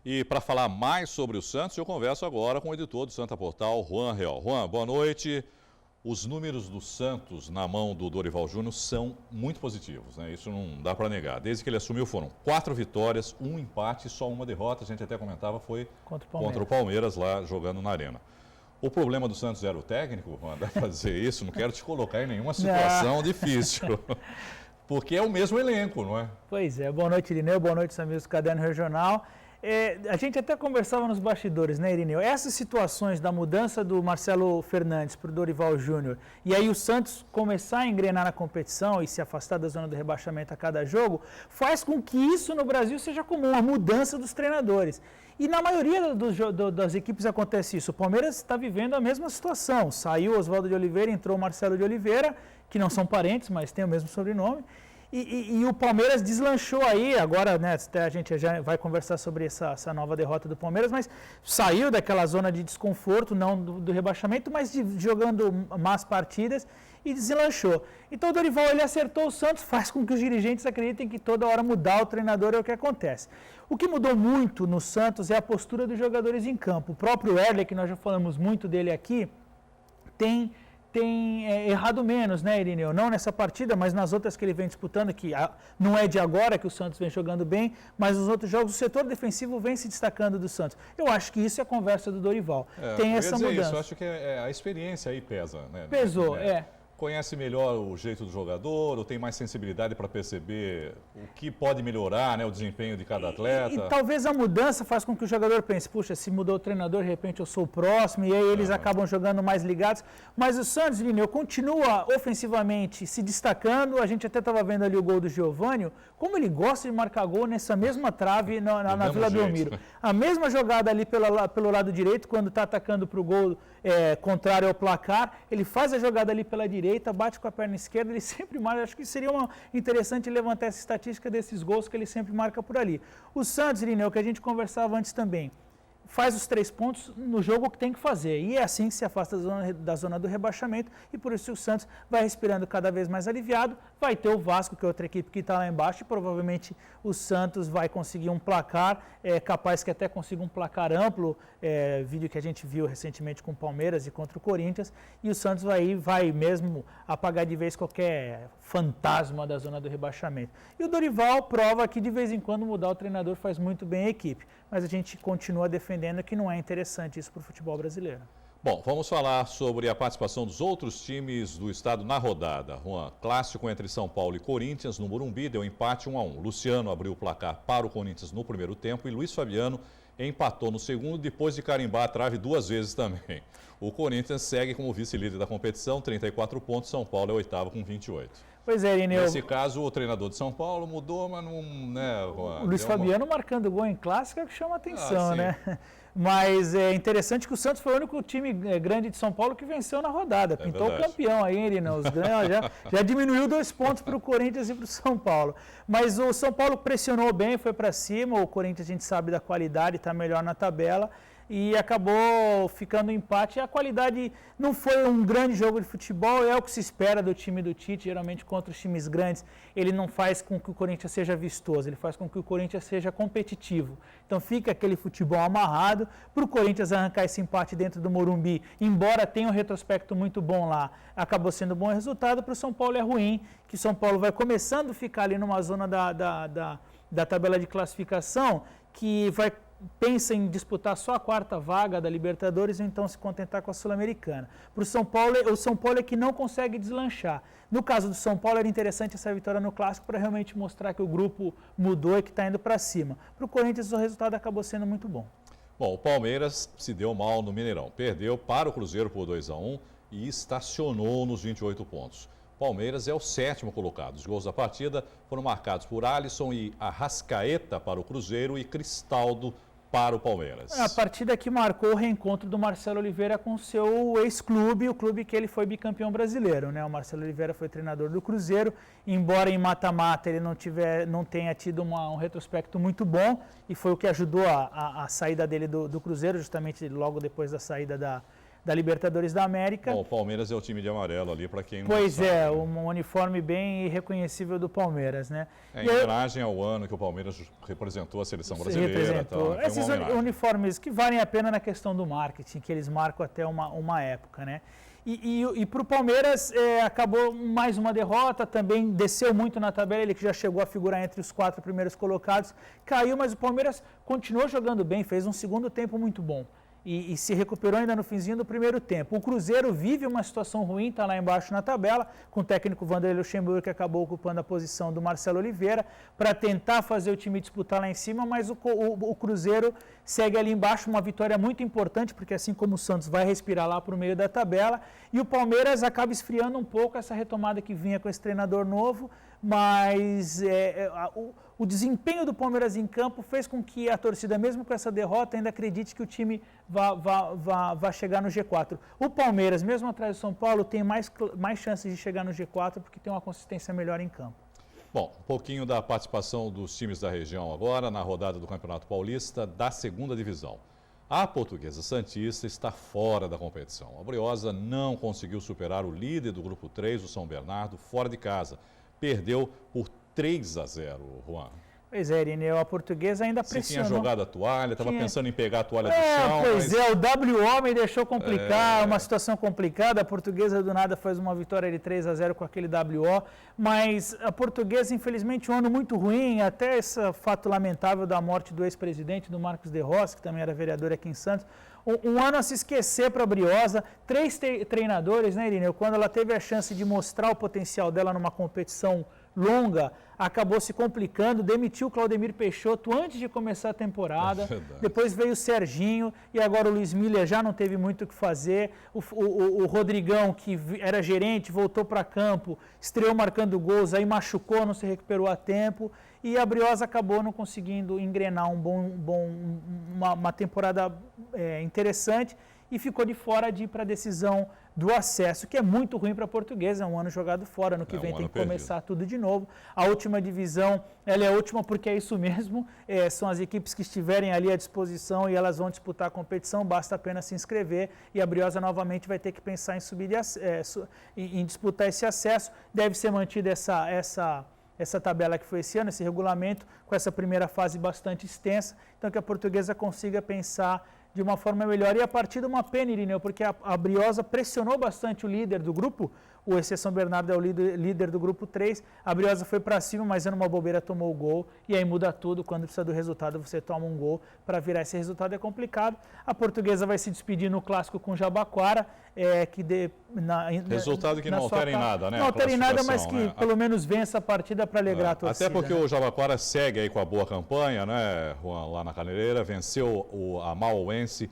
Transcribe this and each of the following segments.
E para falar mais sobre o Santos, eu converso agora com o editor do Santa Portal, Juan Real. Juan, boa noite. Os números do Santos na mão do Dorival Júnior são muito positivos, né? Isso não dá para negar. Desde que ele assumiu foram 4 vitórias, 1 empate e só 1 derrota. A gente até comentava, foi contra o Palmeiras lá jogando na Arena. O problema do Santos era o técnico, Juan, vai fazer isso? Não quero te colocar em nenhuma situação difícil. Porque é o mesmo elenco, não é? Pois é. Boa noite, Irineu. Boa noite, amigos do Caderno Regional. A gente até conversava nos bastidores, né, Irineu? Essas situações da mudança do Marcelo Fernandes para o Dorival Júnior e aí o Santos começar a engrenar na competição e se afastar da zona do rebaixamento a cada jogo, faz com que isso no Brasil seja comum, a mudança dos treinadores. E na maioria das equipes acontece isso. O Palmeiras está vivendo a mesma situação. Saiu o Oswaldo de Oliveira, entrou o Marcelo de Oliveira, que não são parentes, mas têm o mesmo sobrenome. E o Palmeiras deslanchou aí, agora, né, a gente já vai conversar sobre essa nova derrota do Palmeiras, mas saiu daquela zona de desconforto, não do rebaixamento, mas jogando más partidas e deslanchou. Então o Dorival, ele acertou o Santos, faz com que os dirigentes acreditem que toda hora mudar o treinador é o que acontece. O que mudou muito no Santos é a postura dos jogadores em campo. O próprio Erle, que nós já falamos muito dele aqui, tem errado menos, né, Irineu? Não nessa partida, mas nas outras que ele vem disputando, que não é de agora que o Santos vem jogando bem, mas nos outros jogos o setor defensivo vem se destacando do Santos. Eu acho que isso é a conversa do Dorival. Tem essa mudança. Isso, eu acho que a experiência aí pesa, né? Pesou, Conhece melhor o jeito do jogador, ou tem mais sensibilidade para perceber o que pode melhorar, né, o desempenho de cada atleta? E talvez a mudança faz com que o jogador pense, puxa, se mudou o treinador, de repente eu sou o próximo, e aí eles acabam jogando mais ligados. Mas o Santos, Lineu, continua ofensivamente se destacando. A gente até estava vendo ali o gol do Giovânio, como ele gosta de marcar gol nessa mesma trave na Vila Belmiro. A mesma jogada ali pelo lado direito, quando está atacando para o gol contrário ao placar, ele faz a jogada ali pela direita, bate com a perna esquerda, ele sempre marca. Acho que seria interessante levantar essa estatística desses gols que ele sempre marca por ali. O Santos, Irineu, que a gente conversava antes também, faz os 3 pontos no jogo que tem que fazer. E é assim que se afasta da zona do rebaixamento. E por isso o Santos vai respirando cada vez mais aliviado. Vai ter o Vasco, que é outra equipe que está lá embaixo. E provavelmente o Santos vai conseguir um placar. É capaz que até consiga um placar amplo. Vídeo que a gente viu recentemente com o Palmeiras e contra o Corinthians. E o Santos vai mesmo apagar de vez qualquer fantasma da zona do rebaixamento. E o Dorival prova que de vez em quando mudar o treinador faz muito bem a equipe. Mas a gente continua defendendo que não é interessante isso para o futebol brasileiro. Bom, vamos falar sobre a participação dos outros times do estado na rodada. Juan, clássico entre São Paulo e Corinthians no Morumbi, deu empate 1-1. Luciano abriu o placar para o Corinthians no primeiro tempo e Luiz Fabiano empatou no segundo, depois de carimbar a trave 2 vezes também. O Corinthians segue como vice-líder da competição, 34 pontos, São Paulo é o oitavo com 28. Pois é, Irineu. Nesse caso, o treinador de São Paulo mudou, mas não... Né, o Luiz Fabiano marcando gol em clássico é que chama atenção, né? Mas é interessante que o Santos foi o único time grande de São Paulo que venceu na rodada. Pintou o campeão aí, Irineu. Já diminuiu 2 pontos para o Corinthians e para o São Paulo. Mas o São Paulo pressionou bem, foi para cima. O Corinthians, a gente sabe da qualidade, está melhor na tabela. E acabou ficando empate. A qualidade não foi um grande jogo de futebol, é o que se espera do time do Tite. Geralmente contra os times grandes ele não faz com que o Corinthians seja vistoso, ele faz com que o Corinthians seja competitivo. Então fica aquele futebol amarrado para o Corinthians arrancar esse empate dentro do Morumbi, embora tenha um retrospecto muito bom lá, acabou sendo um bom resultado. Para o São Paulo é ruim, que o São Paulo vai começando a ficar ali numa zona da tabela de classificação que pensa em disputar só a 4ª vaga da Libertadores ou então se contentar com a Sul-Americana. Para o São Paulo é que não consegue deslanchar. No caso do São Paulo, era interessante essa vitória no Clássico para realmente mostrar que o grupo mudou e que está indo para cima. Para o Corinthians, o resultado acabou sendo muito bom. Bom, o Palmeiras se deu mal no Mineirão. Perdeu para o Cruzeiro por 2-1 e estacionou nos 28 pontos. Palmeiras é o 7º colocado. Os gols da partida foram marcados por Alisson e Arrascaeta para o Cruzeiro e Cristaldo para o Palmeiras. A partida que marcou o reencontro do Marcelo Oliveira com seu ex-clube, o clube que ele foi bicampeão brasileiro, né? O Marcelo Oliveira foi treinador do Cruzeiro, embora em mata-mata ele não tenha tido um retrospecto muito bom, e foi o que ajudou a saída dele do Cruzeiro, justamente logo depois da saída da Libertadores da América. Bom, o Palmeiras é o time de amarelo ali, para quem não Pois sabe, é, né? um uniforme bem reconhecível do Palmeiras, né? Em homenagem ao ano que o Palmeiras representou a seleção brasileira. Tal, esses uniformes que valem a pena na questão do marketing, que eles marcam até uma época, né? E para o Palmeiras acabou mais uma derrota, também desceu muito na tabela, ele que já chegou a figurar entre os 4 primeiros colocados, caiu, mas o Palmeiras continuou jogando bem, fez um segundo tempo muito bom. E se recuperou ainda no finzinho do primeiro tempo. O Cruzeiro vive uma situação ruim, está lá embaixo na tabela, com o técnico Vanderlei Luxemburgo, que acabou ocupando a posição do Marcelo Oliveira, para tentar fazer o time disputar lá em cima, mas o Cruzeiro segue ali embaixo, uma vitória muito importante, porque assim como o Santos vai respirar lá para o meio da tabela, e o Palmeiras acaba esfriando um pouco essa retomada que vinha com esse treinador novo, mas o desempenho do Palmeiras em campo fez com que a torcida, mesmo com essa derrota, ainda acredite que o time vá chegar no G4. O Palmeiras, mesmo atrás do São Paulo, tem mais chances de chegar no G4 porque tem uma consistência melhor em campo. Bom, um pouquinho da participação dos times da região agora na rodada do Campeonato Paulista da segunda divisão. A Portuguesa Santista está fora da competição. A Briosa não conseguiu superar o líder do grupo 3, o São Bernardo, fora de casa. Perdeu por 3-0, Juan. Pois é, Irineu, a Portuguesa ainda pressionou. Você tinha jogado a toalha, estava pensando em pegar a toalha do chão. Pois é, o WO me deixou complicar, uma situação complicada. A Portuguesa do nada faz uma vitória de 3-0 com aquele WO, mas a Portuguesa, infelizmente, um ano muito ruim, até esse fato lamentável da morte do ex-presidente, do Marcos de Rossi, que também era vereador aqui em Santos. Um ano a se esquecer para a Briosa, 3 treinadores, né, Irineu? Quando ela teve a chance de mostrar o potencial dela numa competição longa, acabou se complicando, demitiu o Claudemir Peixoto antes de começar a temporada, depois veio o Serginho e agora o Luiz Miller já não teve muito o que fazer, o Rodrigão, que era gerente, voltou para campo, estreou marcando gols, aí machucou, não se recuperou a tempo e a Briosa acabou não conseguindo engrenar uma temporada interessante e ficou de fora de ir para a decisão do acesso, que é muito ruim para a Portuguesa, é um ano jogado fora, no que vem tem que começar tudo de novo. A última divisão, ela é a última porque é isso mesmo, são as equipes que estiverem ali à disposição e elas vão disputar a competição, basta apenas se inscrever e a Briosa novamente vai ter que pensar em subir em disputar esse acesso. Deve ser mantida essa tabela que foi esse ano, esse regulamento, com essa primeira fase bastante extensa, então que a Portuguesa consiga pensar de uma forma melhor. E a partir de uma pena, Irineu, porque a Briosa pressionou bastante o líder do grupo, o EC São Bernardo é o líder do grupo 3, a Briosa foi para cima, mas numa bobeira tomou o gol, e aí muda tudo, quando precisa do resultado você toma um gol, para virar esse resultado é complicado. A Portuguesa vai se despedir no clássico com o Jabaquara, resultado que não altera em nada, né? Não altera em nada, mas que pelo menos vença a partida para alegrar a torcida. Até porque o Jabaquara segue aí com a boa campanha, né, Juan, lá na Caneleira, venceu a Mauense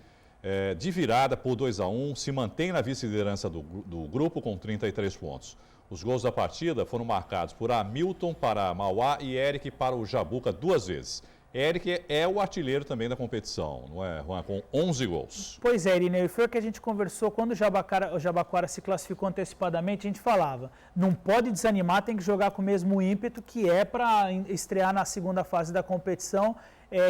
de virada por 2-1, se mantém na vice-liderança do grupo com 33 pontos. Os gols da partida foram marcados por Hamilton para a Mauá e Eric para o Jabuca 2 vezes. Eric é o artilheiro também da competição, não é, Juan? Com 11 gols. Pois é, Irineu, e foi o que a gente conversou quando o Jabaquara se classificou antecipadamente, a gente falava, não pode desanimar, tem que jogar com o mesmo ímpeto que é para estrear na segunda fase da competição,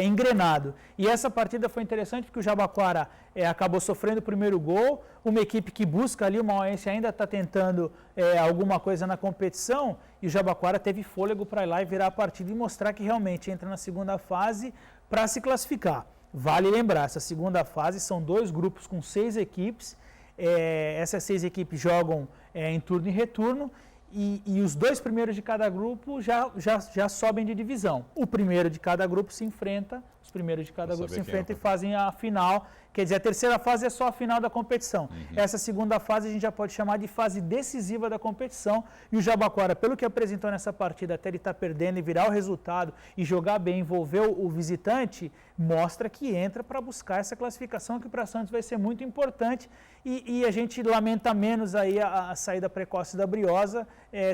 engrenado. E essa partida foi interessante porque o Jabaquara acabou sofrendo o primeiro gol, uma equipe que busca ali, o Mauense ainda está tentando alguma coisa na competição, e o Jabaquara teve fôlego para ir lá e virar a partida e mostrar que realmente entra na segunda fase para se classificar. Vale lembrar, essa segunda fase são 2 grupos com 6 equipes, essas 6 equipes jogam em turno e retorno, e os 2 primeiros de cada grupo já sobem de divisão. O primeiro de cada grupo se enfrenta, os primeiros de cada grupo se enfrentam e fazem a final. Quer dizer, a terceira fase é só a final da competição. Essa segunda fase a gente já pode chamar de fase decisiva da competição. E o Jabaquara, pelo que apresentou nessa partida, até ele estar perdendo e virar o resultado e jogar bem, envolver o visitante, mostra que entra para buscar essa classificação, que para Santos vai ser muito importante. E a gente lamenta menos aí a saída precoce da Briosa,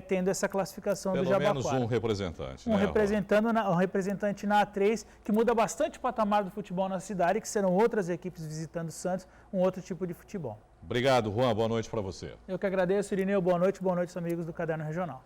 tendo essa classificação do Jabaquara. Pelo menos um representante. Um representante na A3, que muda bastante o patamar do futebol na cidade, que serão outras equipes visitando o Santos, um outro tipo de futebol. Obrigado, Juan. Boa noite para você. Eu que agradeço, Irineu. Boa noite, amigos do Caderno Regional.